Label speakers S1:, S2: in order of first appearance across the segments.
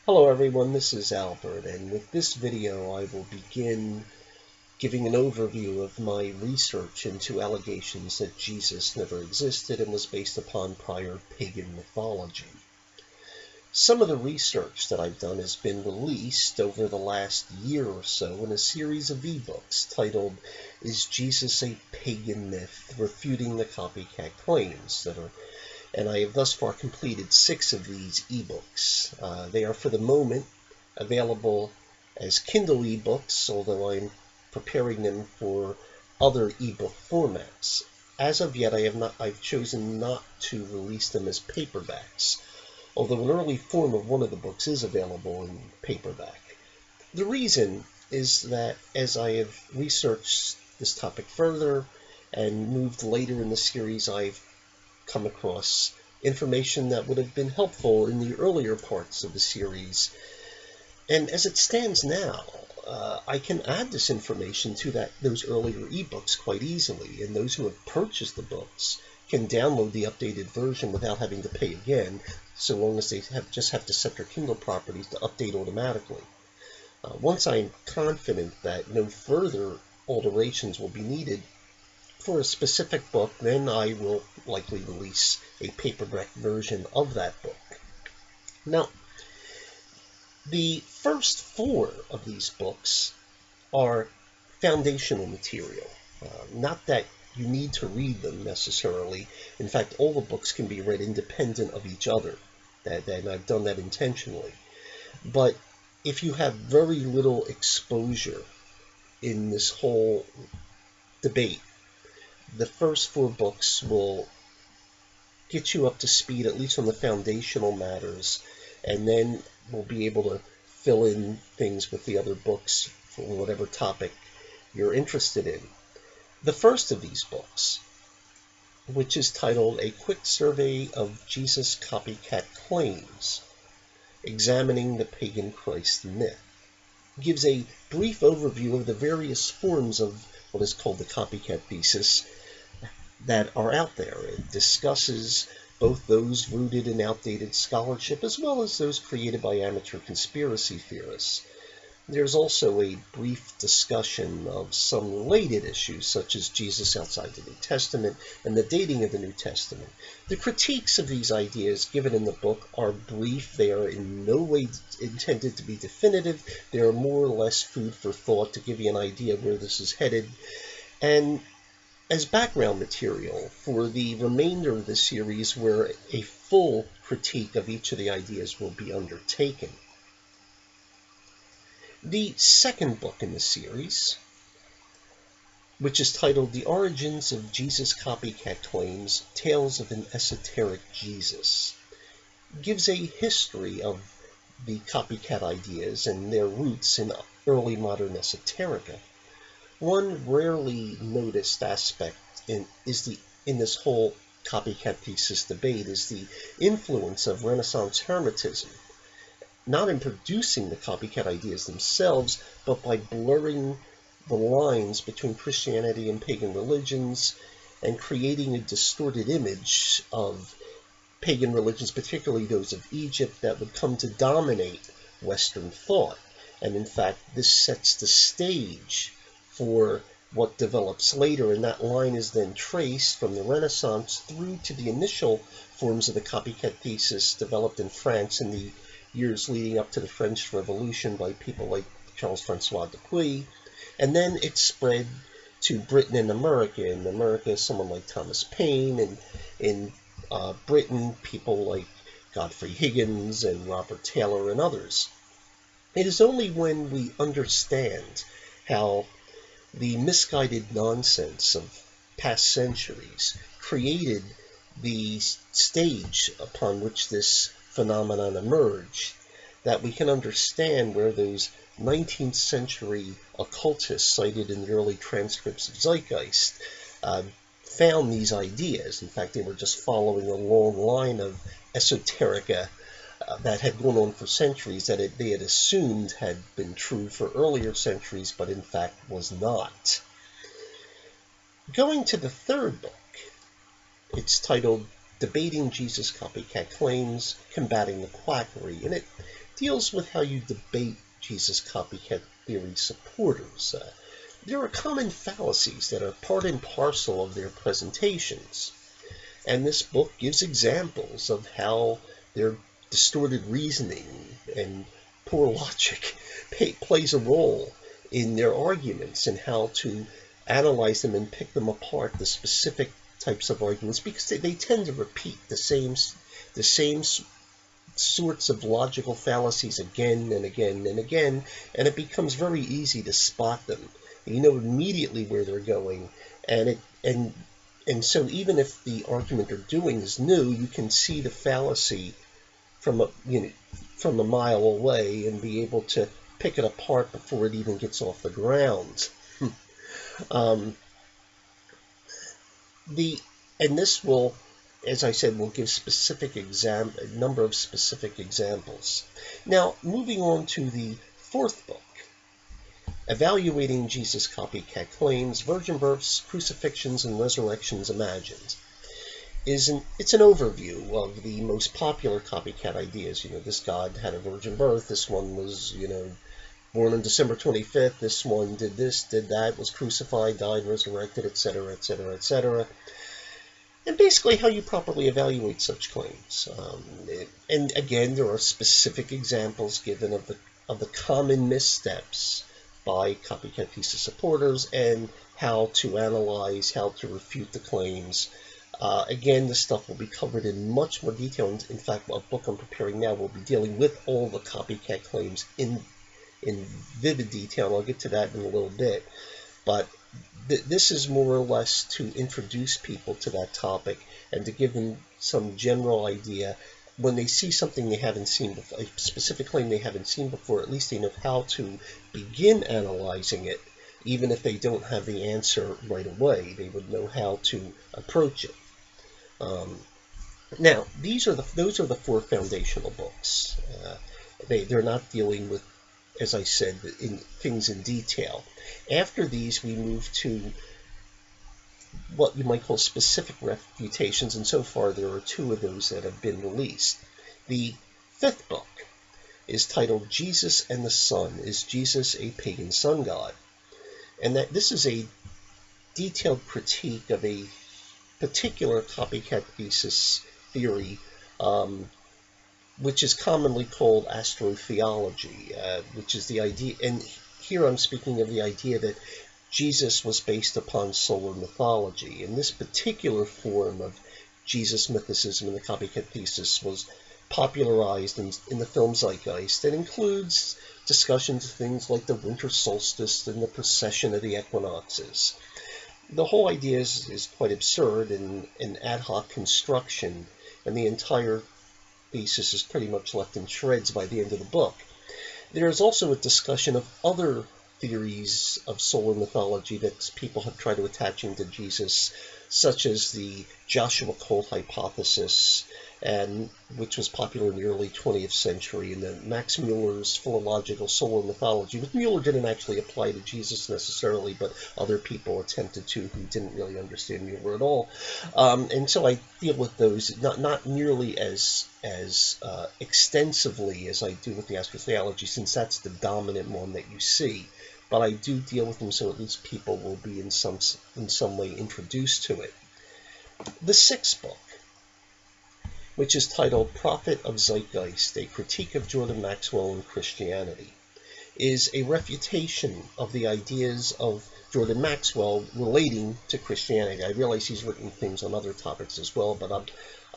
S1: Hello everyone, this is Albert, and with this video I will begin giving an overview of my research into allegations that Jesus never existed and was based upon prior pagan mythology. Some of the research that I've done has been released over the last year or so in a series of ebooks titled "Is Jesus a Pagan Myth? Refuting the Copycat Claims?" and I have thus far completed 6 of these ebooks. They are for the moment available as Kindle ebooks, although I'm preparing them for other ebook formats. As of yet, I've chosen not to release them as paperbacks, although an early form of one of the books is available in paperback. The reason is that as I have researched this topic further and moved later in the series, I've come across information that would have been helpful in the earlier parts of the series. And as it stands now, I can add this information to those earlier ebooks quite easily, and those who have purchased the books can download the updated version without having to pay again, so long as they just have to set their Kindle properties to update automatically. Once I'm confident that no further alterations will be needed for a specific book, then I will likely release a paperback version of that book. Now, the first 4 of these books are foundational material. Not that you need to read them necessarily. In fact, all the books can be read independent of each other, and I've done that intentionally. But if you have very little exposure in this whole debate, the first 4 books will get you up to speed, at least on the foundational matters, and then we'll be able to fill in things with the other books for whatever topic you're interested in. The first of these books, which is titled A Quick Survey of Jesus Copycat Claims, Examining the Pagan Christ Myth, gives a brief overview of the various forms of what is called the copycat thesis that are out there. It discusses both those rooted in outdated scholarship as well as those created by amateur conspiracy theorists. There's also a brief discussion of some related issues, such as Jesus outside the New Testament and the dating of the New Testament. The critiques of these ideas given in the book are brief. They are in no way intended to be definitive. They are more or less food for thought to give you an idea of where this is headed. And as background material for the remainder of the series, where a full critique of each of the ideas will be undertaken. The second book in the series, which is titled The Origins of Jesus Copycat Claims, Tales of an Esoteric Jesus, gives a history of the copycat ideas and their roots in early modern esoterica. One rarely noticed aspect in this whole copycat thesis debate is the influence of Renaissance Hermetism, not in producing the copycat ideas themselves, but by blurring the lines between Christianity and pagan religions and creating a distorted image of pagan religions, particularly those of Egypt, that would come to dominate Western thought. And in fact, this sets the stage for what develops later, and that line is then traced from the Renaissance through to the initial forms of the copycat thesis developed in France in the years leading up to the French Revolution by people like Charles-Francois Dupuy, and then it spread to Britain and America. In America, someone like Thomas Paine, and in Britain, people like Godfrey Higgins and Robert Taylor and others. It is only when we understand how the misguided nonsense of past centuries created the stage upon which this phenomenon emerged that we can understand where those 19th century occultists cited in the early transcripts of Zeitgeist found these ideas. In fact, they were just following a long line of esoterica that had gone on for centuries, that they had assumed had been true for earlier centuries, but in fact was not. Going to the third book, it's titled Debating Jesus Copycat Claims, Combating the Quackery, and it deals with how you debate Jesus copycat theory supporters. There are common fallacies that are part and parcel of their presentations, and this book gives examples of how their distorted reasoning and poor logic plays a role in their arguments, and how to analyze them and pick them apart, the specific types of arguments, because they tend to repeat the same sorts of logical fallacies again and again and again, and it becomes very easy to spot them. You know immediately where they're going, and so even if the argument they're doing is new, you can see the fallacy from a mile away and be able to pick it apart before it even gets off the ground. And this will, as I said, will give a number of specific examples. Now, moving on to the fourth book, Evaluating Jesus Copycat Claims, Virgin Births, Crucifixions, and Resurrections Imagined. It's an overview of the most popular copycat ideas. This God had a virgin birth, this one was, born on December 25th, this one did this, did that, was crucified, died, resurrected, etc., etc., etc., and basically how you properly evaluate such claims. And again, there are specific examples given of the common missteps by copycat thesis supporters, and how to analyze, how to refute the claims. Again, this stuff will be covered in much more detail. In fact, a book I'm preparing now will be dealing with all the copycat claims in vivid detail, and I'll get to that in a little bit. But this is more or less to introduce people to that topic and to give them some general idea. When they see something they haven't seen before, a specific claim they haven't seen before, at least they know how to begin analyzing it. Even if they don't have the answer right away, they would know how to approach it. Now, those are the four foundational books. They're not dealing with, as I said, things in detail. After these, we move to what you might call specific refutations, and so far there are 2 of those that have been released. The 5th book is titled Jesus and the Sun. Is Jesus a Pagan Sun God? And that this is a detailed critique of a particular copycat thesis theory, which is commonly called astrotheology, which is the idea, and here I'm speaking of the idea that Jesus was based upon solar mythology. And this particular form of Jesus mythicism in the copycat thesis was popularized in the film zeitgeist, and includes discussions of things like the winter solstice and the precession of the equinoxes. The whole idea is quite absurd and an ad hoc construction, and the entire thesis is pretty much left in shreds by the end of the book. There is also a discussion of other theories of solar mythology that people have tried to attach into Jesus, such as the Joshua cult hypothesis, and which was popular in the early 20th century, and then Max Muller's philological solar mythology, which Muller didn't actually apply to Jesus necessarily, but other people attempted to who didn't really understand Muller at all. And so I deal with those not nearly as extensively as I do with the astrotheology, since that's the dominant one that you see. But I do deal with them so at least people will be in some way introduced to it. The 6th book, which is titled Prophet of Zeitgeist, A Critique of Jordan Maxwell and Christianity, is a refutation of the ideas of Jordan Maxwell relating to Christianity. I realize he's written things on other topics as well, but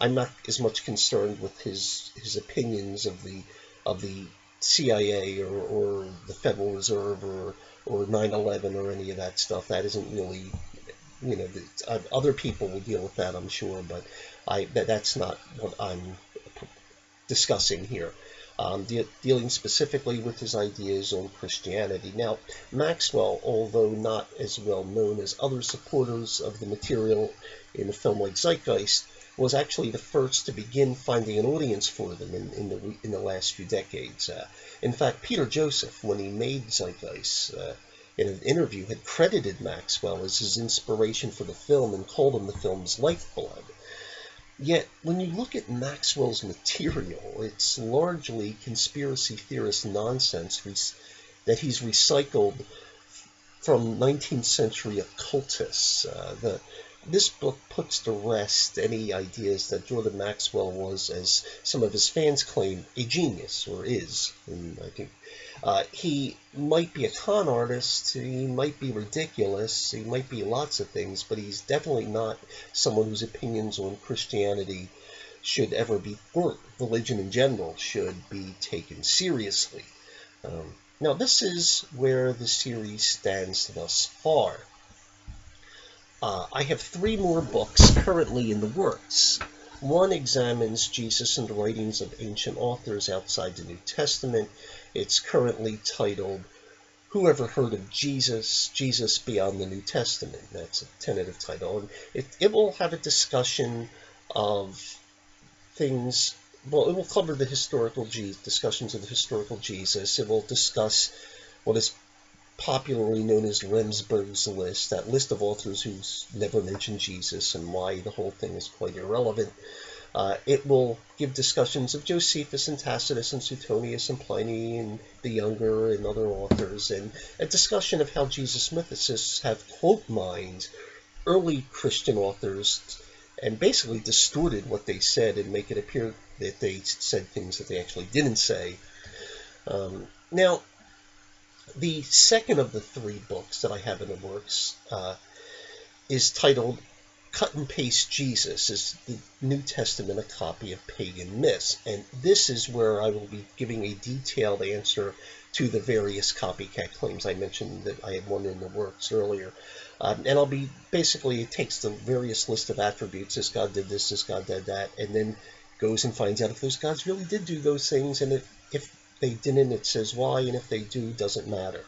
S1: I'm not as much concerned with his opinions of the CIA or the Federal Reserve or 9/11 or any of that stuff. That isn't really, other people will deal with that, I'm sure, but that's not what I'm discussing here. Dealing specifically with his ideas on Christianity. Now, Maxwell, although not as well known as other supporters of the material in a film like Zeitgeist, was actually the first to begin finding an audience for them in the last few decades. In fact, Peter Joseph, when he made Zeitgeist, in an interview, had credited Maxwell as his inspiration for the film and called him the film's lifeblood. Yet, when you look at Maxwell's material, it's largely conspiracy theorist nonsense that he's recycled from 19th century occultists. This book puts to rest any ideas that Jordan Maxwell was, as some of his fans claim, a genius, or is. And I think he might be a con artist, he might be ridiculous, he might be lots of things, but he's definitely not someone whose opinions on Christianity should ever be, or religion in general, should be taken seriously. Now, this is where the series stands thus far. I have 3 more books currently in the works. One examines Jesus and the writings of ancient authors outside the New Testament. It's currently titled, Who Ever Heard of Jesus? Jesus Beyond the New Testament. That's a tentative title. And it will have a discussion of things. Well, it will cover the discussions of the historical Jesus. It will discuss what is popularly known as Remsburg's list, that list of authors who never mentioned Jesus and why the whole thing is quite irrelevant. It will give discussions of Josephus and Tacitus and Suetonius and Pliny and the Younger and other authors, and a discussion of how Jesus mythicists have quote mined early Christian authors and basically distorted what they said and make it appear that they said things that they actually didn't say. Now, the second of the 3 books that I have in the works is titled Cut and Paste Jesus, is the New Testament a copy of Pagan Myths. And this is where I will be giving a detailed answer to the various copycat claims. I mentioned that I had one in the works earlier. And I'll be, basically, it takes the various list of attributes, this God did this God did that, and then goes and finds out if those gods really did do those things, and if they didn't, it says why, and if they do, doesn't matter.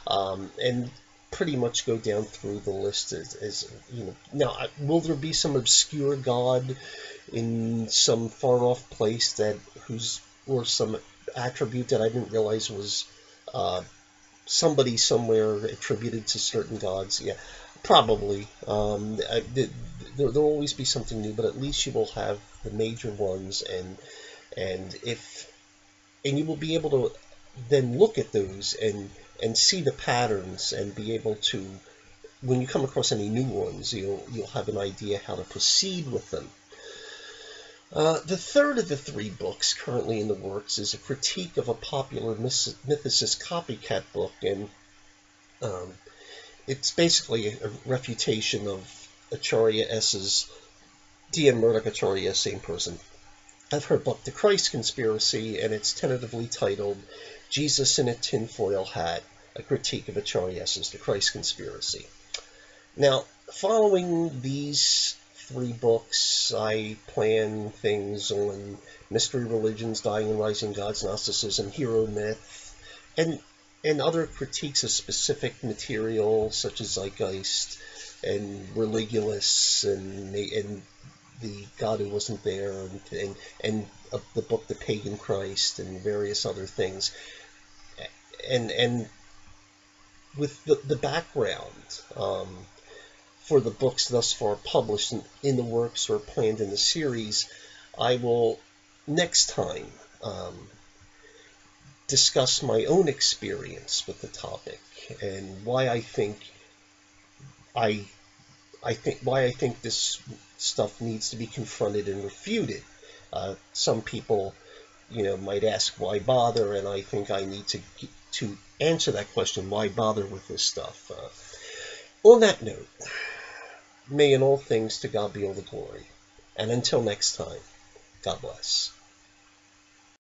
S1: And pretty much go down through the list as you know. Now, will there be some obscure god in some far-off place or some attribute that I didn't realize was somebody somewhere attributed to certain gods? Yeah, probably. There'll always be something new, but at least you will have the major ones, and you will be able to then look at those and see the patterns and be able to, when you come across any new ones, you'll have an idea how to proceed with them. The third of the 3 books currently in the works is a critique of a popular mythicist copycat book, and it's basically a refutation of Acharya S.'s D.M. Murdoch Acharya, same person, of her book The Christ Conspiracy, and it's tentatively titled Jesus in a Tinfoil Hat, a critique of Acharya S.'s The Christ Conspiracy. Now, following these 3 books, I plan things on mystery religions, dying and rising gods, Gnosticism, hero myth, and other critiques of specific material such as Zeitgeist and Religulus and the God Who Wasn't There and the book The Pagan Christ and various other things. And with the background for the books thus far published in the works or planned in the series, I will next time discuss my own experience with the topic and why I think this stuff needs to be confronted and refuted. Some people, might ask why bother, and I think I need to answer that question, why bother with this stuff. On that note, may in all things to God be all the glory. And until next time, God bless.